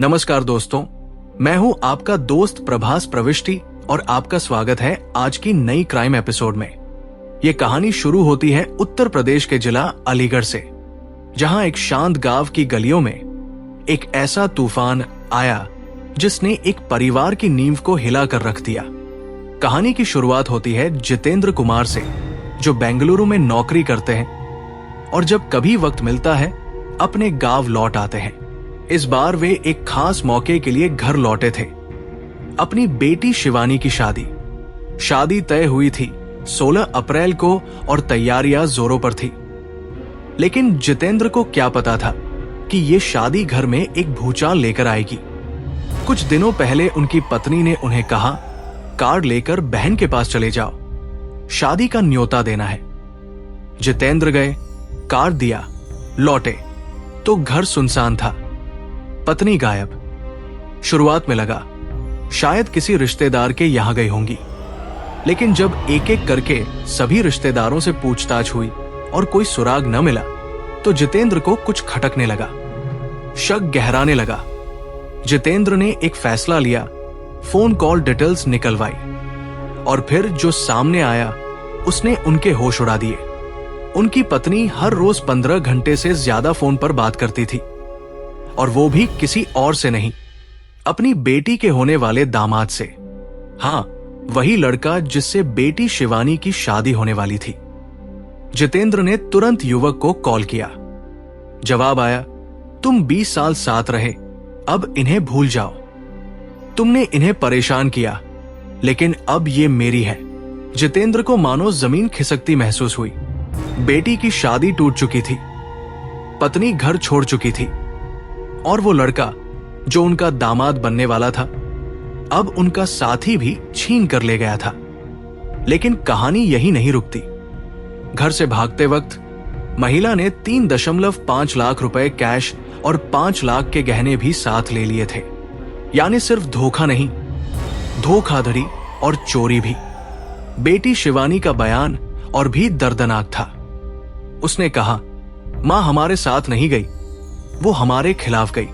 नमस्कार दोस्तों, मैं हूं आपका दोस्त प्रभास प्रविष्टि और आपका स्वागत है आज की नई क्राइम एपिसोड में। ये कहानी शुरू होती है उत्तर प्रदेश के जिला अलीगढ़ से, जहां एक शांत गांव की गलियों में एक ऐसा तूफान आया जिसने एक परिवार की नींव को हिला कर रख दिया। कहानी की शुरुआत होती है जितेंद्र कुमार से, जो बेंगलुरु में नौकरी करते हैं और जब कभी वक्त मिलता है अपने गांव लौट आते हैं। इस बार वे एक खास मौके के लिए घर लौटे थे, अपनी बेटी शिवानी की शादी तय हुई थी 16 अप्रैल को और तैयारियां जोरों पर थी। लेकिन जितेंद्र को क्या पता था कि ये शादी घर में एक भूचाल लेकर आएगी। कुछ दिनों पहले उनकी पत्नी ने उन्हें कहा, कार्ड लेकर बहन के पास चले जाओ, शादी का न्योता देना है। जितेंद्र गए, कार्ड दिया, लौटे तो घर सुनसान था, पत्नी गायब। शुरुआत में लगा शायद किसी रिश्तेदार के यहां गई होंगी, लेकिन जब एक एक करके सभी रिश्तेदारों से पूछताछ हुई और कोई सुराग न मिला तो जितेंद्र को कुछ खटकने लगा, शक गहराने लगा। जितेंद्र ने एक फैसला लिया, फोन कॉल डिटेल्स निकलवाई और फिर जो सामने आया उसने उनके होश उड़ा दिए। उनकी पत्नी हर रोज 15 घंटे से ज्यादा फोन पर बात करती थी, और वो भी किसी और से नहीं, अपनी बेटी के होने वाले दामाद से। हां, वही लड़का जिससे बेटी शिवानी की शादी होने वाली थी। जितेंद्र ने तुरंत युवक को कॉल किया। जवाब आया, तुम 20 साल साथ रहे, अब इन्हें भूल जाओ। तुमने इन्हें परेशान किया, लेकिन अब ये मेरी है। जितेंद्र को मानो जमीन खिसकती महसूस हुई। बेटी की शादी टूट चुकी थी, पत्नी घर छोड़ चुकी थी, और वो लड़का जो उनका दामाद बनने वाला था अब उनका साथी भी छीन कर ले गया था। लेकिन कहानी यही नहीं रुकती। घर से भागते वक्त महिला ने 3.5 लाख रुपए कैश और 5 लाख के गहने भी साथ ले लिए थे। यानी सिर्फ धोखा नहीं, धोखाधड़ी और चोरी भी। बेटी शिवानी का बयान और भी दर्दनाक था। उसने कहा, मां हमारे साथ नहीं गई, वो हमारे खिलाफ गई।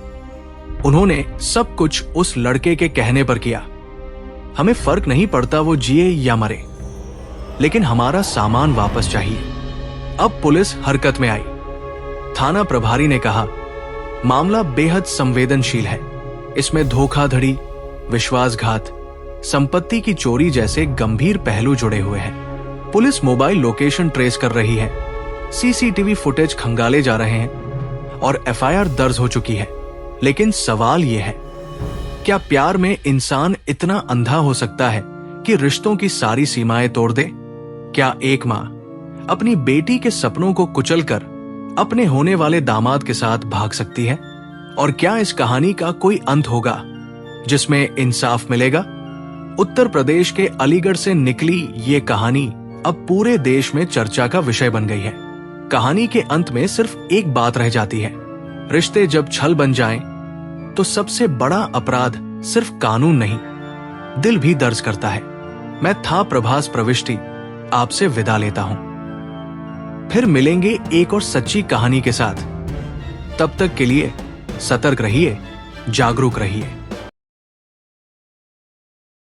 उन्होंने सब कुछ उस लड़के के कहने पर किया। हमें फर्क नहीं पड़ता वो जिए या मरे, लेकिन हमारा सामान वापस चाहिए। अब पुलिस हरकत में आई। थाना प्रभारी ने कहा, मामला बेहद संवेदनशील है। इसमें धोखाधड़ी, विश्वासघात, संपत्ति की चोरी जैसे गंभीर पहलू जुड़े हुए हैं। पुलिस मोबाइल लोकेशन ट्रेस कर रही है, सीसीटीवी फुटेज खंगाले जा रहे हैं और एफआईआर दर्ज हो चुकी है। लेकिन सवाल यह है, क्या प्यार में इंसान इतना अंधा हो सकता है कि रिश्तों की सारी सीमाएं तोड़ दे? क्या एक मां अपनी बेटी के सपनों को कुचलकर अपने होने वाले दामाद के साथ भाग सकती है? और क्या इस कहानी का कोई अंत होगा जिसमें इंसाफ मिलेगा? उत्तर प्रदेश के अलीगढ़ से निकली ये कहानी अब पूरे देश में चर्चा का विषय बन गई है। कहानी के अंत में सिर्फ एक बात रह जाती है, रिश्ते जब छल बन जाएं, तो सबसे बड़ा अपराध सिर्फ कानून नहीं, दिल भी दर्ज करता है। मैं था प्रभास प्रविष्टि, आपसे विदा लेता हूं। फिर मिलेंगे एक और सच्ची कहानी के साथ। तब तक के लिए सतर्क रहिए, जागरूक रहिए।